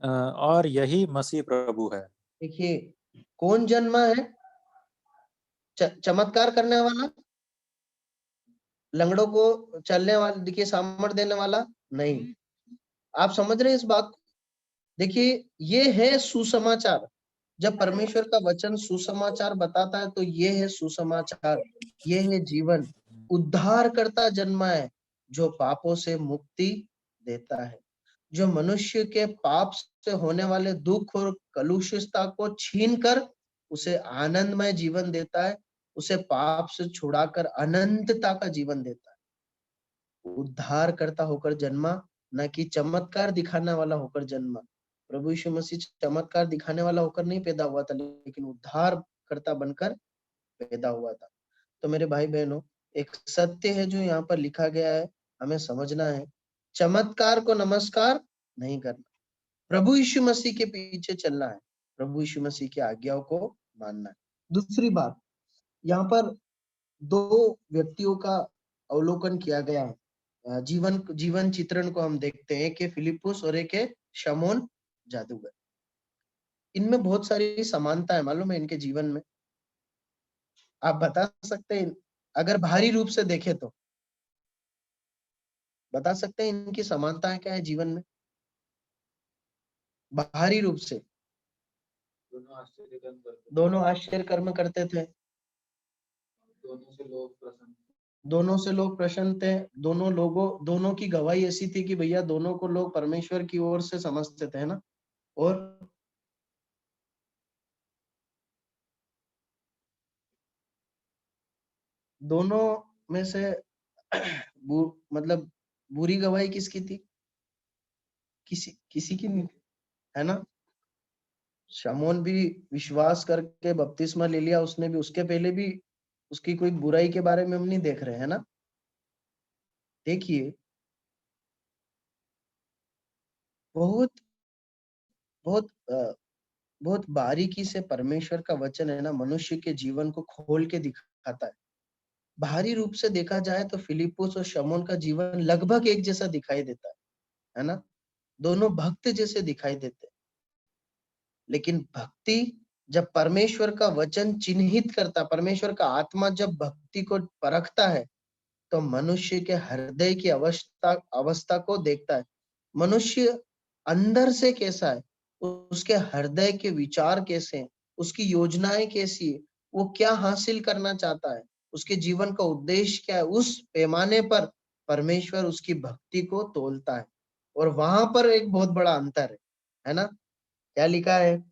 और यही मसीह प्रभु है। देखिए कौन जन्मा है? चमत्कार करने वाला, लंगड़ों को चलने वाला, देखिए सामर्थ्य देने वाला नहीं। आप समझ रहे हैं इस बात को? देखिए ये है सुसमाचार। जब परमेश्वर का वचन सुसमाचार बताता है तो ये है सुसमाचार, ये है जीवन। उद्धारकर्ता जन्मा है जो पापों से मुक्ति देता है, जो मनुष्य के पाप से होने वाले दुख और कलुषितता को छीनकर उसे आनंदमय जीवन देता है, उसे पाप से छुड़ाकर अनंतता का जीवन देता है। उद्धारकर्ता होकर जन्मा, न कि चमत्कार दिखाने वाला होकर जन्मा। प्रभु यीशु मसीह चमत्कार दिखाने वाला होकर नहीं पैदा हुआ था, लेकिन उद्धारकर्ता बनकर पैदा हुआ था। तो मेरे भाई बहनों, एक सत्य है जो यहाँ पर लिखा गया है, हमें समझना है। चमत्कार को नमस्कार नहीं करना, प्रभु यीशु मसीह के पीछे चलना है, प्रभु यीशु मसीह की आज्ञाओं को मानना है। दूसरी बात, यहाँ पर दो व्यक्तियों का अवलोकन किया गया है। जीवन चित्रण को हम देखते हैं, एक है फिलिपुस और एक है शमौन जादूगर। इनमें बहुत सारी समानता है, मालूम है इनके जीवन में। आप बता सकते हैं अगर बाहरी रूप से देखें तो बता सकते हैं इनकी समानताएं क्या है जीवन में? बाहरी रूप से दोनों आश्चर्य कर्म करते थे, दोनों से लोग प्रसन्न थे, दोनों की गवाही ऐसी थी कि भैया दोनों को लोग परमेश्वर की ओर से समझते थे, है ना। और दोनों में से मतलब बुरी गवाही किसकी थी? किसी की नहीं, है ना। शमौन भी विश्वास करके बपतिस्मा ले लिया, उसने भी, उसके पहले भी उसकी कोई बुराई के बारे में हम नहीं देख रहे हैं ना। देखिए बहुत बहुत बहुत बारीकी से परमेश्वर का वचन है ना, मनुष्य के जीवन को खोल के दिखाता है। बाहरी रूप से देखा जाए तो फिलिपुस और शमौन का जीवन लगभग एक जैसा दिखाई देता है ना। दोनों भक्त जैसे दिखाई देते हैं, लेकिन भक्ति जब परमेश्वर का वचन चिन्हित करता, परमेश्वर का आत्मा जब भक्ति को परखता है तो मनुष्य के हृदय की अवस्था को देखता है। मनुष्य अंदर से कैसा है, उसके हृदय के विचार कैसे हैं, उसकी योजनाएं कैसी है, वो क्या हासिल करना चाहता है, उसके जीवन का उद्देश्य क्या है, उस पैमाने पर परमेश्वर उसकी भक्ति को तोलता है। और वहां पर एक बहुत बड़ा अंतर है ना। क्या लिखा है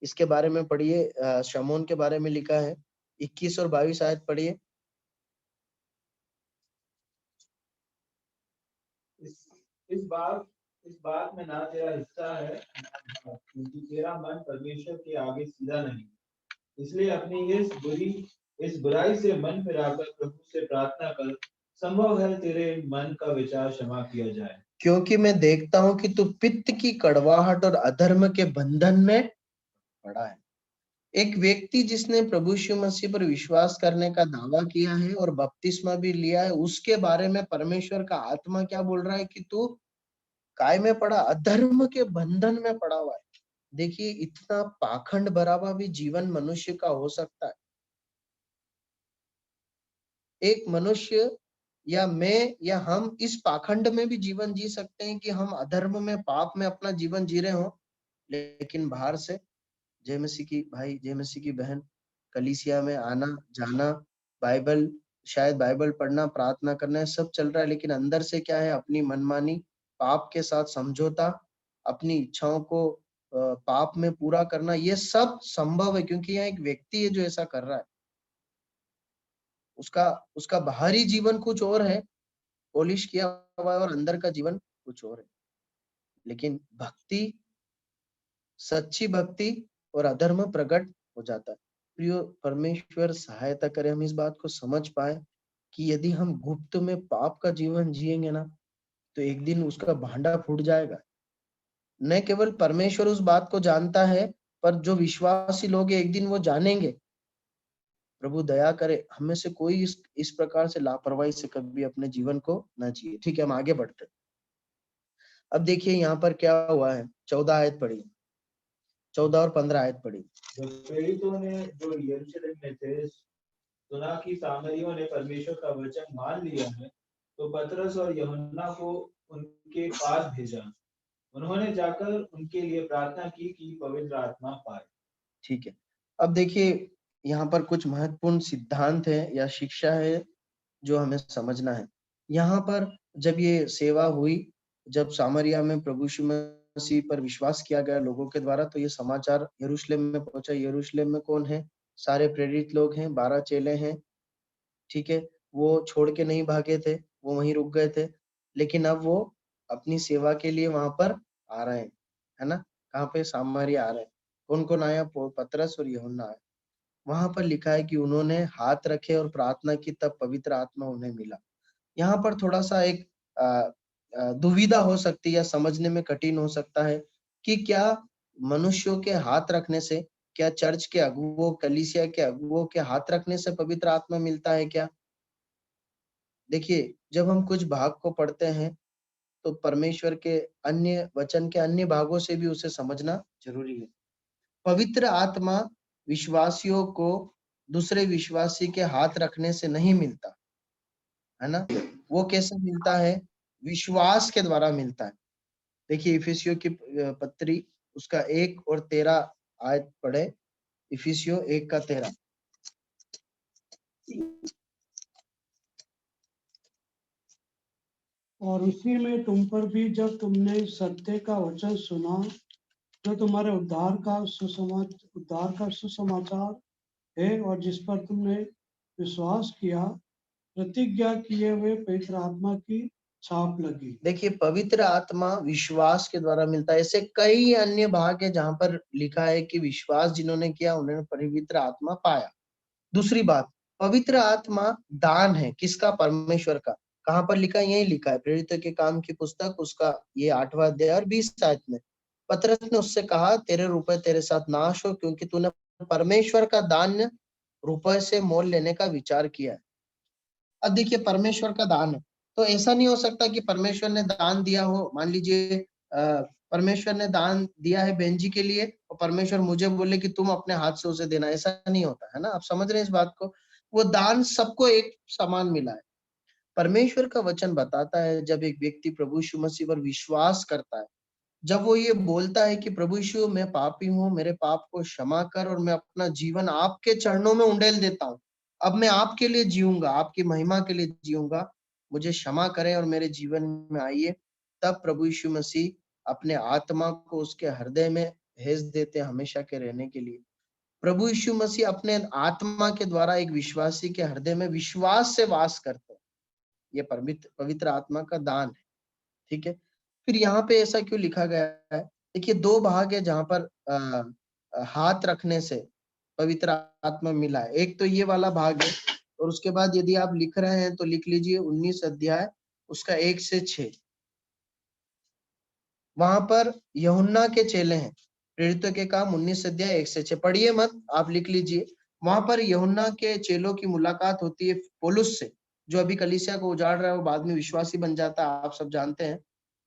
इसके बारे में पढ़िए, शमौन के बारे में लिखा है 21 और 22 आयत पढ़िए। इस बात में ना तेरा हिस्सा है क्योंकि तेरा मन परमेश्वर के आगे सीधा नहीं, इसलिए अपनी इस बुराई से मन फिराकर प्रभु से प्रार्थना कर, संभव है तेरे मन का विचार क्षमा किया जाए। क्योंकि मैं देखता हूं कि तू पित्त की कड़वाहट और अधर्म के बंधन में पड़ा है। एक व्यक्ति जिसने प्रभु यीशु मसीह पर विश्वास करने का दावा किया है और बपतिस्मा भी लिया है, उसके बारे में परमेश्वर का आत्मा क्या बोल रहा है कि तू काय में पड़ा, अधर्म के बंधन में पड़ा हुआ है। देखिए इतना पाखंड भरा हुआ भी जीवन मनुष्य का हो सकता है। एक मनुष्य या मैं या हम इस पाखंड में भी जीवन जी सकते हैं कि हम अधर्म में, पाप में अपना जीवन जी रहे हो, लेकिन बाहर से जय मसीह की भाई, जय मसीह की बहन, कलीसिया में आना जाना, बाइबल, शायद बाइबल पढ़ना, प्रार्थना करना, सब चल रहा है, लेकिन अंदर से क्या है? अपनी मनमानी, पाप के साथ समझौता, अपनी इच्छाओं को पाप में पूरा करना, ये सब संभव है क्योंकि यहाँ एक व्यक्ति है जो ऐसा कर रहा है। उसका उसका बाहरी जीवन कुछ और है, पॉलिश किया हुआ है, और अंदर का जीवन कुछ और है। लेकिन भक्ति, सच्ची भक्ति और अधर्म प्रकट हो जाता है। प्रियो, परमेश्वर सहायता करे हम इस बात को समझ पाए कि यदि हम गुप्त में पाप का जीवन जिएंगे ना, तो एक दिन उसका भांडा फूट जाएगा। न केवल परमेश्वर उस बात को जानता है, पर जो विश्वासी लोग हैं एक दिन वो जानेंगे। प्रभु दया करे हमें से कोई इस प्रकार से लापरवाही से कभी अपने जीवन को न जिए। ठीक है, हम आगे बढ़ते हैं। अब देखिए यहाँ पर क्या हुआ है, 14 आयत पढ़ी, 14 और 15 आयत पढ़ी। जब प्रेरितों ने जो यरूशलेम में थे सुना कि सामरियों ने परमेश्वर का वचन मान लिया है, तो पतरस और यूहन्ना को उनके पास भेजा। उन्होंने जाकर उनके लिए प्रार्थना की कि पवित्र आत्मा पाए। ठीक है, अब देखिए यहाँ पर कुछ महत्वपूर्ण सिद्धांत है या शिक्षा है जो हमें समझना है। यहाँ पर जब ये सेवा हुई, जब सामरिया में प्रभु यीशु मसीह पर विश्वास किया गया लोगों के द्वारा, तो ये समाचार यरूशलेम में पहुंचा। यरूशलेम में कौन है? सारे प्रेरित लोग हैं, 12 चेले हैं। ठीक है, वो छोड़ के नहीं भागे थे, वो वहीं रुक गए थे, लेकिन अब वो अपनी सेवा के लिए वहां पर आ रहे हैं, है ना? कहाँ पे? सामरिया आ रहे हैं। कौन कौन आया? पतरस और यूहन्ना आए। वहां पर लिखा है कि उन्होंने हाथ रखे और प्रार्थना की, तब पवित्र आत्मा उन्हें मिला। यहाँ पर थोड़ा सा एक दुविधा हो सकती है या समझने में कठिन हो सकता है कि क्या मनुष्यों के हाथ रखने से, क्या चर्च के अगुवों, कलीसिया के अगुवों के हाथ रखने से पवित्र आत्मा मिलता है क्या? देखिए, जब हम कुछ भाग को पढ़ते हैं तो परमेश्वर के अन्य वचन के अन्य भागों से भी उसे समझना जरूरी है। पवित्र आत्मा विश्वासियों को दूसरे विश्वासी के हाथ रखने से नहीं मिलता, है ना? वो कैसे मिलता है? विश्वास के द्वारा मिलता है। देखिए इफिसियों की पत्री उसका 1 और 13 आयत पढ़े। इफिसियों 1 का 13। और उसी में तुम पर भी जब तुमने सत्य का वचन सुना, जो तुम्हारे उद्धार का सुसमाचार है, और जिस पर तुमने विश्वास किया, प्रतिज्ञा किए हुए पवित्र आत्मा की छाप लगी। देखिए पवित्र आत्मा विश्वास के द्वारा मिलता है। ऐसे कई अन्य भाग है जहां पर लिखा है कि विश्वास जिन्होंने किया उन्होंने पवित्र आत्मा पाया। दूसरी बात, पवित्र आत्मा दान है, किसका? परमेश्वर का। कहां पर लिखा है? यही लिखा है प्रेरितों के काम की पुस्तक, उसका ये 8वां अध्याय और 20 आयत में। पतरस ने उससे कहा, तेरे रुपए तेरे साथ नाश हो, क्योंकि तूने परमेश्वर का दान रुपए से मोल लेने का विचार किया है। अब देखिए परमेश्वर का दान है, तो ऐसा नहीं हो सकता कि परमेश्वर ने दान दिया हो, मान लीजिए परमेश्वर ने दान दिया है बहन जी के लिए और परमेश्वर मुझे बोले कि तुम अपने हाथ से उसे देना, ऐसा नहीं होता है ना? आप समझ रहे हैं इस बात को? वो दान सबको एक समान मिला है। परमेश्वर का वचन बताता है जब एक व्यक्ति प्रभु यीशु मसीह पर विश्वास करता है, जब वो ये बोलता है कि प्रभु यीशु मैं पापी हूँ, मेरे पाप को क्षमा कर और मैं अपना जीवन आपके चरणों में उंडेल देता हूँ। अब मैं आपके लिए जीऊंगा, आपकी महिमा के लिए जीऊंगा, मुझे क्षमा करें और मेरे जीवन में आइए। तब प्रभु यीशु मसीह अपने आत्मा को उसके हृदय में भेज देते हमेशा के रहने के लिए। प्रभु यीशु मसीह अपने आत्मा के द्वारा एक विश्वासी के हृदय में विश्वास से वास करते हैं। ये पवित्र आत्मा का दान है। ठीक है, फिर यहाँ पे ऐसा क्यों लिखा गया है? देखिए 2 भाग है जहाँ पर हाथ रखने से पवित्र आत्मा मिला है। एक तो ये वाला भाग है, और उसके बाद यदि आप लिख रहे हैं तो लिख लीजिए 19 अध्याय उसका 1 से 6। वहां पर यूहन्ना के चेले हैं, प्रेरितों के काम 19 अध्याय 1 से 6। पढ़िए मत, आप लिख लीजिए। वहां पर यूहन्ना के चेलों की मुलाकात होती है पौलुस से, जो अभी कलीसिया को उजाड़ रहा है, वो बाद में विश्वासी बन जाता है, आप सब जानते हैं।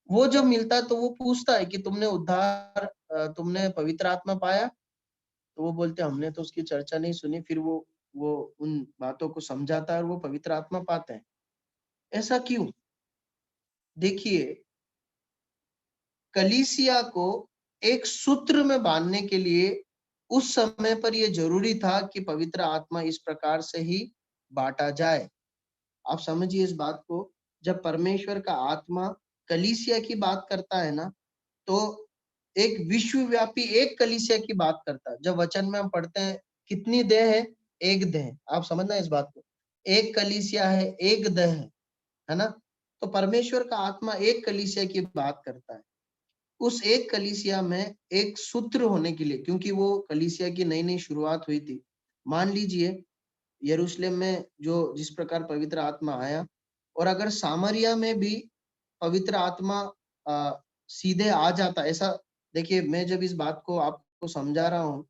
वो जब मिलता है तो वो पूछता है कि तुमने पवित्र आत्मा पाया? तो वो बोलते हमने तो उसकी चर्चा नहीं सुनी। फिर वो उन बातों को समझाता है और वो पवित्र आत्मा पाते हैं। ऐसा क्यों? देखिए कलीसिया को एक सूत्र में बांधने के लिए उस समय पर यह जरूरी था कि पवित्र आत्मा इस प्रकार से ही बांटा जाए। आप समझिए इस बात को, जब परमेश्वर का आत्मा कलीसिया की बात करता है ना, तो एक विश्वव्यापी एक कलीसिया की बात करता है। जब वचन में हम पढ़ते हैं कितनी देह है, एक देह। आप समझना इस बात को, एक कलीसिया है, एक देह है ना। तो परमेश्वर का आत्मा एक कलीसिया की बात करता है। उस एक कलीसिया में एक सूत्र होने के लिए, क्योंकि वो कलीसिया की नई नई शुरुआत हुई थी। मान लीजिए यरूशलेम में जो जिस प्रकार पवित्र आत्मा आया, और अगर सामरिया में भी पवित्र आत्मा सीधे आ जाता, ऐसा देखिए, मैं जब इस बात को आपको समझा रहा हूँ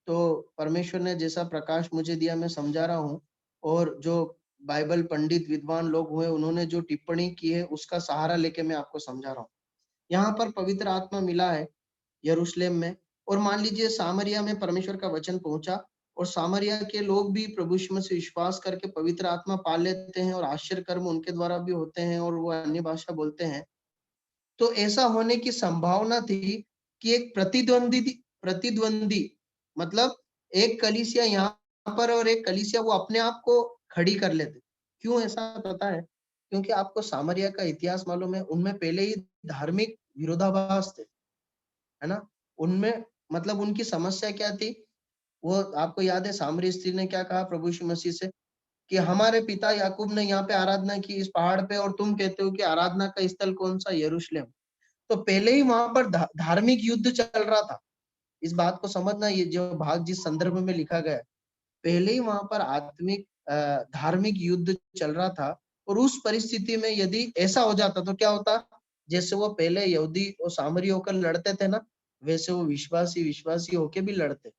तो परमेश्वर ने जैसा प्रकाश मुझे दिया मैं समझा रहा हूँ, और जो बाइबल पंडित विद्वान लोग हुए उन्होंने जो टिप्पणी की है उसका सहारा लेके मैं आपको समझा रहा हूँ। यहाँ पर पवित्र आत्मा मिला है यरूशलेम में, और मान लीजिए सामरिया में परमेश्वर का वचन पहुंचा, और सामरिया के लोग भी प्रभु यीशु मसीह से विश्वास करके पवित्र आत्मा पा लेते हैं, और आश्चर्य कर्म उनके द्वारा भी होते हैं, और वो अन्य भाषा बोलते हैं। तो ऐसा होने की संभावना थी कि एक प्रतिद्वंदी मतलब एक कलीसिया यहाँ पर और एक कलीसिया वो अपने आप को खड़ी कर लेते। क्यों ऐसा पता है? क्योंकि आपको सामरिया का इतिहास मालूम है, उनमें पहले ही धार्मिक विरोधाभास थे, है ना। उनमें मतलब उनकी समस्या क्या थी? वो आपको याद है सामरी स्त्री ने क्या कहा प्रभु यीशु मसीह से कि हमारे पिता याकूब ने यहाँ पे आराधना की इस पहाड़ पे, और तुम कहते हो कि आराधना का स्थल कौन सा? यरूशलेम। तो पहले ही वहां पर धार्मिक युद्ध चल रहा था। इस बात को समझना, ये जो भाग जिस संदर्भ में लिखा गया है, पहले ही वहां पर आत्मिक धार्मिक युद्ध चल रहा था। और उस परिस्थिति में यदि ऐसा हो जाता तो क्या होता? जैसे वो पहले यहूदी और सामरी होकर लड़ते थे ना, वैसे वो विश्वासी विश्वासी होके भी लड़ते।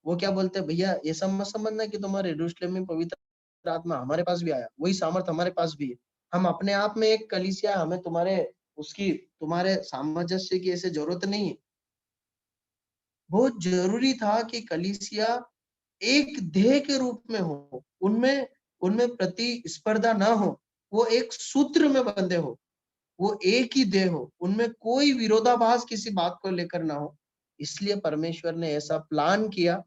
वो क्या बोलते हैं, भैया ऐसा मत समझना कि तुम्हारे यरूशलेम में पवित्र आत्मा हमारे पास भी आया, वही सामर्थ हमारे पास भी है। हम अपने आप में एक कलीसिया, हमें तुम्हारे सामंजस्य की ऐसे जरूरत नहीं है। बहुत जरूरी था कि कलीसिया एक देह के रूप में हो, उनमें उनमें प्रतिस्पर्धा ना हो, वो एक सूत्र में बंधे हो, वो एक ही देह हो, उनमें कोई विरोधाभास किसी बात को लेकर ना हो। इसलिए परमेश्वर ने ऐसा प्लान किया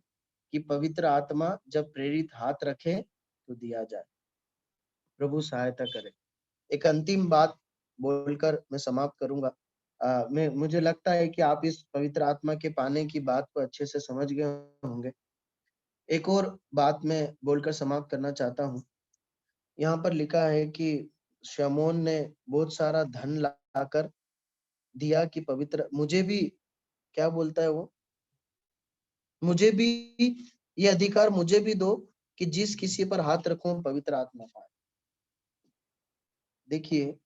कि पवित्र आत्मा जब प्रेरित हाथ रखे तो दिया जाए। प्रभु सहायता करे। एक अंतिम बात बोलकर मैं समाप्त करूंगा। मुझे लगता है कि आप इस पवित्र आत्मा के पाने की बात को अच्छे से समझ गए होंगे। एक और बात मैं बोलकर समाप्त करना चाहता हूँ। यहाँ पर लिखा है कि शमौन ने बहुत सारा धन लाकर दिया कि पवित्र, मुझे भी क्या बोलता है वो, मुझे भी ये अधिकार मुझे भी दो कि जिस किसी पर हाथ रखूं पवित्र आत्मा पाए। देखिए,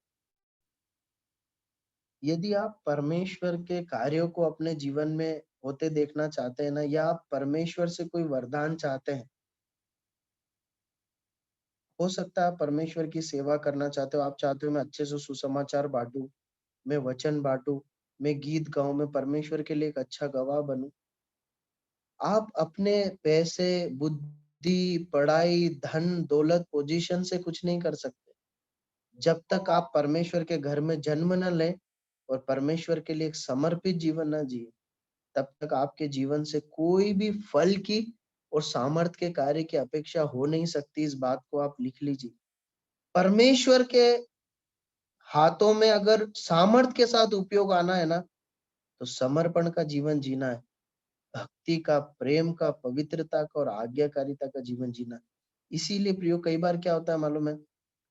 यदि आप परमेश्वर के कार्यों को अपने जीवन में होते देखना चाहते हैं ना, या आप परमेश्वर से कोई वरदान चाहते हैं, हो सकता है परमेश्वर की सेवा करना चाहते हो, आप चाहते हो मैं अच्छे से सुसमाचार बांटूं, मैं वचन बांटूं, मैं गीत गाऊं, मैं परमेश्वर के लिए एक अच्छा गवाह बनूं। आप अपने पैसे, बुद्धि, पढ़ाई, धन, दौलत, पोजीशन से कुछ नहीं कर सकते। जब तक आप परमेश्वर के घर में जन्म न लें और परमेश्वर के लिए एक समर्पित जीवन न जिए, तब तक आपके जीवन से कोई भी फल की और सामर्थ के कार्य की अपेक्षा हो नहीं सकती। इस बात को आप लिख लीजिए। परमेश्वर के हाथों में अगर सामर्थ के साथ उपयोग आना है ना, तो समर्पण का जीवन जीना है, भक्ति का, प्रेम का, पवित्रता का और आज्ञाकारिता का जीवन जीना है। इसीलिए प्रियो, कई बार क्या होता है मालूम है,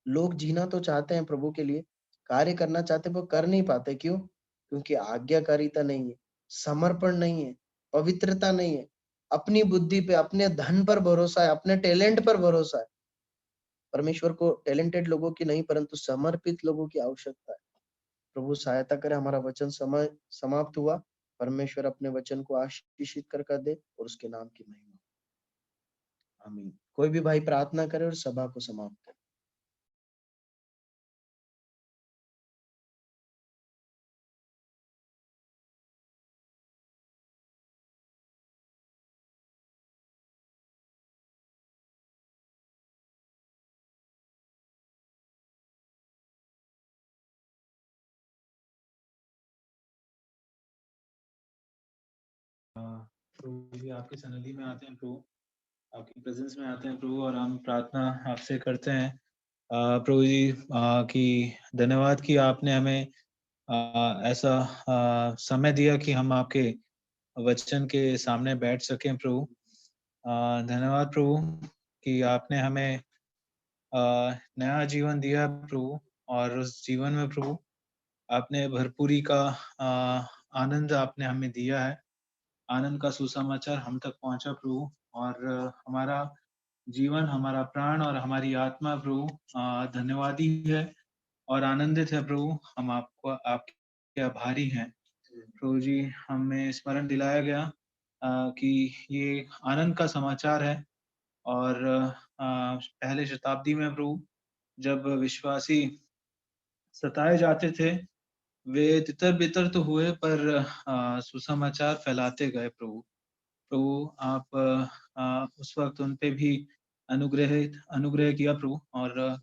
लोग जीना तो चाहते हैं प्रभु के लिए, कार्य करना चाहते हैं, वो कर नहीं पाते। क्यों? क्योंकि आज्ञाकारिता नहीं है, समर्पण नहीं है, पवित्रता नहीं है, अपनी बुद्धि पे, अपने धन पर भरोसा है, अपने टैलेंट पर भरोसा है। परमेश्वर को टैलेंटेड लोगों की नहीं, परंतु समर्पित लोगों की आवश्यकता है। प्रभु सहायता करे। हमारा वचन समय समाप्त हुआ। परमेश्वर अपने वचन को आशीषित कर दे और उसके नाम की महिमा। आमीन। कोई भी भाई प्रार्थना करे और सभा को समाप्त करे। प्रभु जी आपकी सन्निधि में आते हैं प्रभु, आपकी प्रेजेंस में आते हैं प्रभु, और हम प्रार्थना आपसे करते हैं प्रभु जी कि धन्यवाद कि आपने हमें ऐसा समय दिया कि हम आपके वचन के सामने बैठ सकें प्रभु। धन्यवाद प्रभु कि आपने हमें नया जीवन दिया प्रभु, और उस जीवन में प्रभु आपने भरपूरी का आनंद आपने हमें दिया है। आनंद का सुसमाचार हम तक पहुंचा प्रभु, और हमारा जीवन, हमारा प्राण और हमारी आत्मा प्रभु धन्यवादी है और आनंदित है प्रभु। हम आपके आभारी हैं प्रभु जी। हमें स्मरण दिलाया गया कि ये आनंद का समाचार है, और पहले शताब्दी में प्रभु जब विश्वासी सताए जाते थे, वे तितर बितर तो हुए, पर सुसमाचार फैलाते गए प्रभु। प्रभु आप उस वक्त उन पे भी अनुग्रह किया प्रभु, और